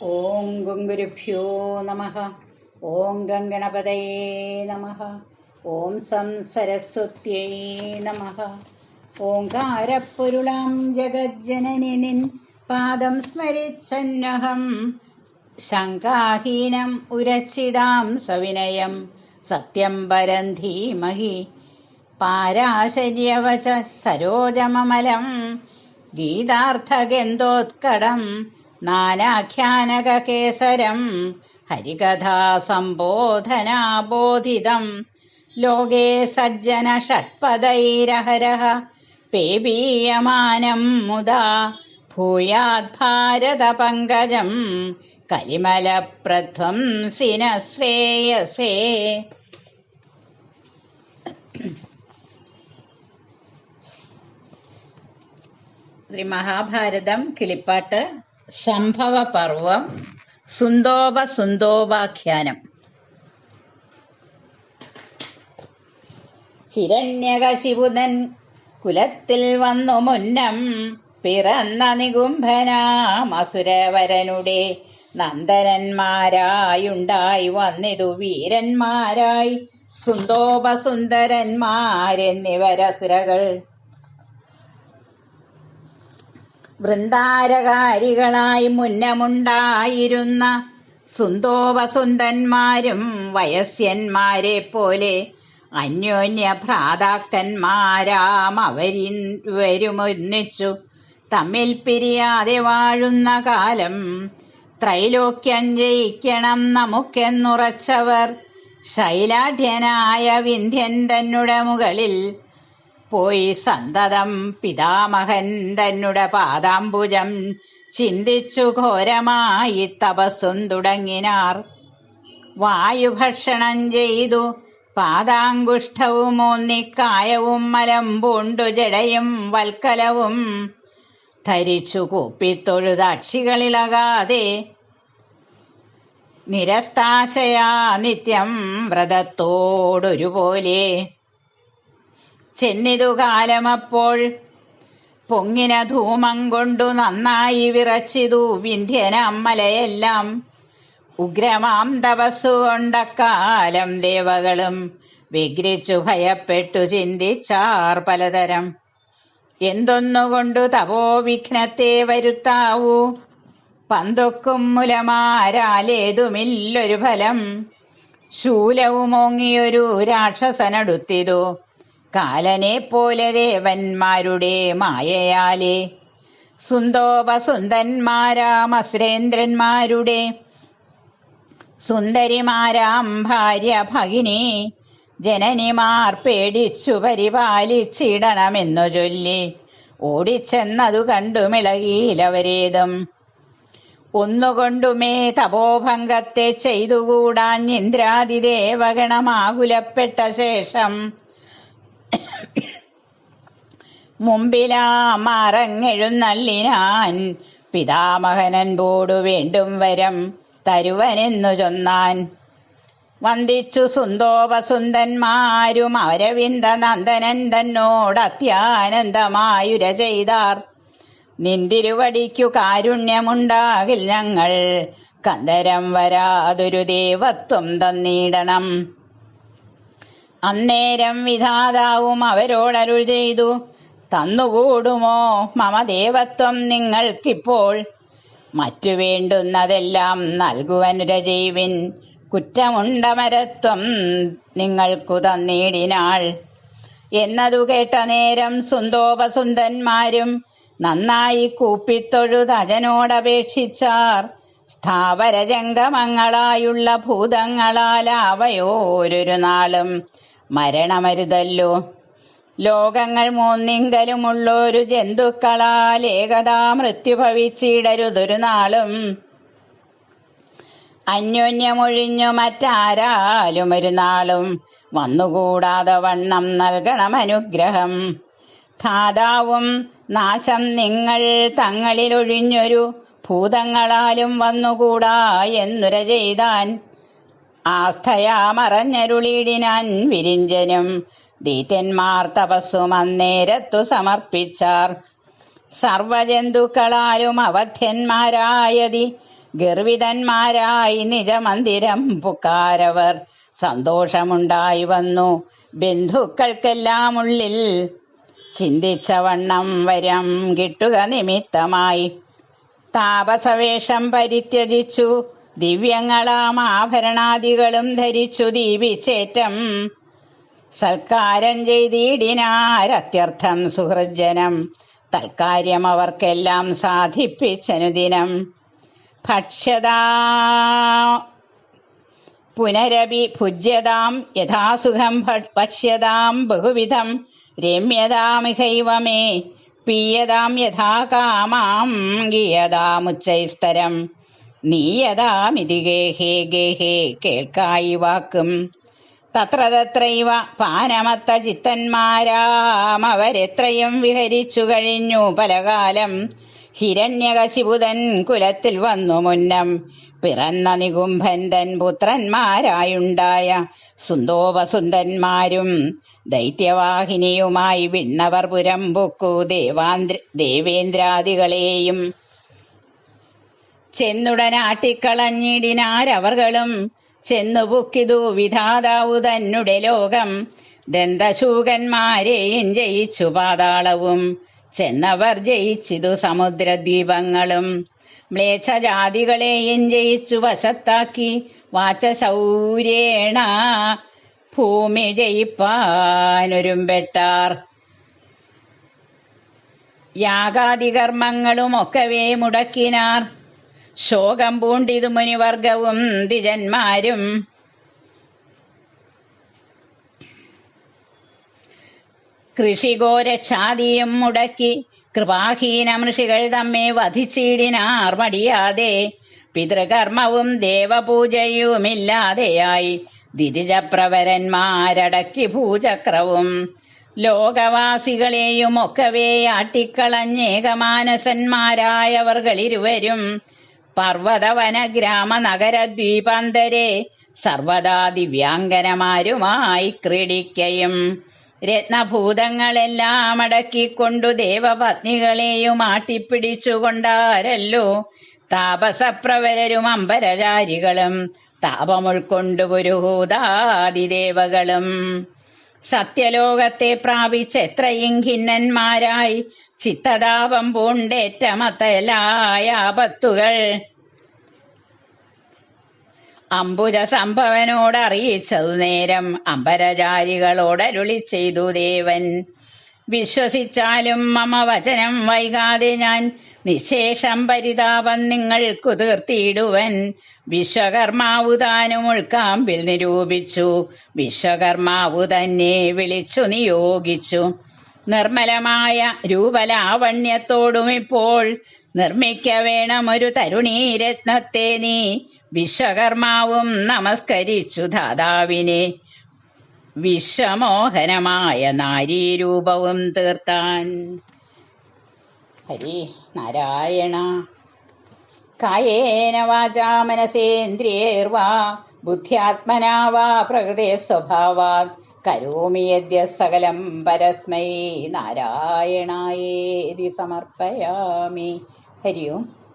ഓം ഗുരുഭ്യോ നമഃ. ഓം ഗംഗണപതയേ നമഃ. ഓം സം സരസ്വത്യൈ നമഃ. ഓംകാരപ്പൊരുളാം ജഗജ്ജനനി നിൻ പാദം സ്മരിച്ചന്നഹം ശങ്കാഹീനം ഉരച്ചിടാം സവിനയം സത്യം പരം ധീമഹി. പാരാശര്യവച സരോജമമലം ഗീതാർത്ഥഗന്ധോത്കടം നാനാഖ്യാനകേസരം ഹരികഥാസംബോധനാബോധിതം ലോകേ സജ്ജന ഷട്പദൈരഹരഃ പേബീയമാനം മുദാ ഭൂയാത് ഭാരതപങ്കജം കലിമലപ്രധ്വംസിന ശ്രേയസേ. ശ്രീ മഹാഭാരതം കിളിപ്പാട്ട് സംഭവപർവം സുന്ദോപാഖ്യാനം. ഹിരണ്യകശിപുതൻ കുലത്തിൽ വന്നു മുന്നം പിറന്ന നികുംഭനാം അസുരവരനുടെ നന്ദനന്മാരായുണ്ടായി വന്നിതു വീരന്മാരായി സുന്ദോപസുന്ദരന്മാരെന്നിവരസുരകൾ. വൃന്ദാരകാരികളായി മുന്നമുണ്ടായിരുന്ന സുന്ദോപസുന്ദന്മാരും വയസ്യന്മാരെ പോലെ അന്യോന്യ ഭ്രാതാക്കന്മാരാം അവരിവരുമൊന്നിച്ചു തമ്മിൽ പിരിയാതെ വാഴുന്ന കാലം ത്രൈലോക്യം ജയിക്കണം നമുക്കെന്നുറച്ചവർ ശൈലാഢ്യനായ വിന്ധ്യൻ തന്നുടെ മുകളിൽ പോയി സന്തതം പിതാമഹൻ തന്നുടെ പാദാംബുജം ചിന്തിച്ചു ഘോരമായി തപസ്സും തുടങ്ങിനാർ. വായുഭക്ഷണം ചെയ്തു പാദാങ്കുഷ്ഠവും ഓന്നിക്കായവും മലം പൂണ്ടു ജടയും വൽക്കലവും ധരിച്ചു കൂപ്പിത്തൊഴുതാക്ഷികളിളകാതെ നിരസ്താശയാ നിത്യം വ്രതത്തോടൊരുപോലെ ചെന്നിതു കാലമപ്പോൾ പൊങ്ങിന ധൂമം കൊണ്ടു നന്നായി വിറച്ചിതു വിന്ധ്യനമ്മലയെല്ലാം. ഉഗ്രമാം തപസ്സുകൊണ്ടക്കാലം ദേവകളും വിഗ്രഹിച്ചു ഭയപ്പെട്ടു ചിന്തിച്ചാർ പലതരം. എന്തൊന്നുകൊണ്ടു തപോവിഘ്നത്തെ വരുത്താവൂ, പന്തൊക്കും മുലമാരാലേതുമില്ലൊരു ഫലം. ശൂലവുമോങ്ങിയൊരു രാക്ഷസനടുത്തിതു കാലനെ പോലെ ദേവന്മാരുടെ മായയാലേ. സുന്ദോപസുന്ദന്മാരാം അസുരേന്ദ്രന്മാരുടെ സുന്ദരിമാരാം ഭാര്യ ഭഗിനി ജനനിമാർ പേടിച്ചു പരിപാലിച്ചിടണമെന്നു ചൊല്ലി ഓടിച്ചെന്നതു കണ്ടു മിളകിയിലവരേതും. ഒന്നുകൊണ്ടുമേ തപോഭംഗത്തെ ചെയ്തുകൂടാൻ ഇന്ദ്രാദിദേവഗണമാകുലപ്പെട്ട ശേഷം മുമ്പിലാമറങ്ങെഴുന്നള്ളിനാൻ പിതാമഹനൻപോടു വേണ്ടും വരം തരുവനെന്നു ചൊന്നാൻ. വന്ദിച്ചു സുന്ദോപസുന്ദന്മാരും അരവിന്ദ നന്ദനൻ തന്നോട് അത്യാനന്ദമായുര ചെയ്താർ. നിന്തിരുവടിക്കു കാരുണ്യമുണ്ടാകിൽ ഞങ്ങൾ കന്തരം വരാതൊരു ദേവത്വം തന്നിടണം. അന്നേരം വിധാതാവും അവരോടരുൾ ചെയ്തു, തന്നുകൂടുമോ മമ ദേവത്വം നിങ്ങൾക്കിപ്പോൾ? മറ്റു വേണ്ടുന്നതെല്ലാം നൽകുവനുര ചെയ്വിൻ, കുറ്റമുണ്ടമരത്വം നിങ്ങൾക്കു തന്നിടിനാൾ. എന്നതു കേട്ട നേരം സുന്ദോപസുന്ദന്മാരും നന്നായി കൂപ്പിത്തൊഴുതജനോടപേക്ഷിച്ചാർ. സ്ഥാവരജംഗമങ്ങളായുള്ള ഭൂതങ്ങളാൽ അവയോരൊരു നാളും മരണമരുതല്ലോ. ലോകങ്ങൾ മൂന്നിങ്കലുമുള്ളൊരു ജന്തുക്കളാൽ ഏകദാ മൃത്യു ഭവിച്ചിടരുതൊരു നാളും. അന്യോന്യമൊഴിഞ്ഞു മറ്റാരാലും ഒരു നാളും വന്നുകൂടാതെ വണ്ണം നൽകണമനുഗ്രഹം. ധാതാവും നാശം നിങ്ങൾ തങ്ങളിലൊഴിഞ്ഞൊരു ഭൂതങ്ങളാലും വന്നുകൂടാ എന്നുര ചെയ്താൻ. ആസ്ഥയാ മറഞ്ഞരുളിയിടിനാൻ വിരിഞ്ചനും ദീത്യന്മാർ തപസ്സും അന്നേരത്തു സമർപ്പിച്ചാർ. സർവജന്തുക്കളാലും അവധ്യന്മാരായതി ഗർവിതന്മാരായി നിജമന്ദിരം പുക്കാരവർ. സന്തോഷമുണ്ടായി വന്നു ബന്ധുക്കൾക്കെല്ലാം ഉള്ളിൽ, ചിന്തിച്ച വണ്ണം വരം കിട്ടുക നിമിത്തമായി. താപസവേഷം പരിത്യജിച്ചു ദിവ്യങ്ങളാം ആഭരണാദികളും ധരിച്ചു ദീപിച്ചേറ്റം സൽക്കാരം ചെയ്തിടിനാരത്യർത്ഥം സുഹൃജ്ജനം. തൽക്കാര്യം അവർക്കെല്ലാം സാധിപ്പിച്ചനുദിനം. ഭക്ഷ്യതാ പുനരപി ഭുജ്യതാം യഥാസുഖം ഭക്ഷ്യതാം ബഹുവിധം രമ്യതാമിഹൈവ മേ പീയതാം യഥാ കാമാം ഗീയതാമുച്ചൈസ്തരം നീയതാമിതി ഗേഹേ ഗേഹേ കേൾക്കായി വാക്കും. തത്ര തത്രൈവ പാനമത്ത ചിത്തന്മാരാമവരെത്രയും വിഹരിച്ചു കഴിഞ്ഞു പലകാലം. ഹിരണ്യകശിപുതൻ കുലത്തിൽ വന്നു മുന്നം പിറന്ന നികുംഭൻ തൻ പുത്രന്മാരായുണ്ടായ സുന്ദോപസുന്ദന്മാരും ദൈത്യവാഹിനിയുമായി വിണ്ണവർ പുരം പൊക്കു ദേവേന്ദ്രാദികളെയും ചെന്നുടനാട്ടിക്കളഞ്ഞിടിനാരവർകളും. ചെന്നു പൊക്കിതു വിധാതാവു തന്നെ ലോകം. ദന്തശൂകന്മാരെയും ജയിച്ചു പാതാളവും ചെന്നവർ ജയിച്ചിതു സമുദ്രദ്വീപങ്ങളും. മ്ലേച്ഛജാതികളെയും ജയിച്ചു വശത്താക്കി വാചശൗര്യേണ ഭൂമി ജയിപ്പാനൊരുമ്പെട്ടാർ. യാഗാദികർമ്മങ്ങളുമൊക്കവേ മുടക്കിനാർ. ശോകം പൂണ്ടിതു മുനിവർഗവും ദ്വിജന്മാരും. കൃഷിഗോരക്ഷാദിയും മുടക്കി കൃപാഹീന ഋഷികൾ തമ്മെ വധിച്ചിടിനാർ മടിയാതെ. പിതൃകർമ്മവും ദേവപൂജയുമില്ലാതെയായി ദിതിജപ്രവരന്മാരടക്കി ഭൂചക്രവും. ലോകവാസികളെയും ഒക്കവേ ആട്ടിക്കളഞ്ഞേകമാനസന്മാരായവർകളിരുവരും പർവ്വതവന ഗ്രാമ നഗരദ്വീപാന്തരെ സർവദാ ദിവ്യാംഗനമാരുമായി ക്രീഡിക്കയും. രത്നഭൂതങ്ങളെല്ലാം അടക്കിക്കൊണ്ടു ദേവപത്നികളെയും ആട്ടിപ്പിടിച്ചുകൊണ്ടാരല്ലോ താപസപ്രവരരും അമ്പരചാരികളും താപമുൾക്കൊണ്ടു പുരുഹൂതാദിദേവകളും. സത്യലോകത്തെ പ്രാപിച്ചെത്രയും ഖിന്നന്മാരായി ചിത്തതാപം പൂണ്ടേറ്റമത്തലായ ആപത്തുകൾ അംബുജ സംഭവനോടറിയിച്ചതു നേരം അമ്പരചാരികളോടരുളി ചെയ്തു ദേവൻ. വിശ്വസിച്ചാലും മമ വചനം വൈകാതെ ഞാൻ നിശേഷം പരിതാപം നിങ്ങൾക്കു തീർത്തിയിടുവൻ. വിശ്വകർമാവു താനും ഉൾക്കാമ്പിൽ നിരൂപിച്ചു വിശ്വകർമാവു തന്നെ വിളിച്ചു നിയോഗിച്ചു. നിർമ്മലമായ രൂപലാവണ്യത്തോടും ഇപ്പോൾ നിർമ്മിക്ക വേണമൊരു തരുണീരത്നത്തെ നീ. വിശ്വകർമാവും നമസ്കരിച്ചു ധാതാവിനെ വിശ്വമോഹനമായ നാരീരൂപവും തീർത്താൻ. ഹരി നാരായണ. കായേന വാചാ മനസേന്ദ്രിയേർവാ ബുദ്ധ്യാത്മനാ വാ പ്രകൃതേ സ്വഭാവാത് കരോമി യദ്യ സകലം പരസ്മൈ നാരായണായേതി സമർപ്പയാമി. ഹരി ഓം.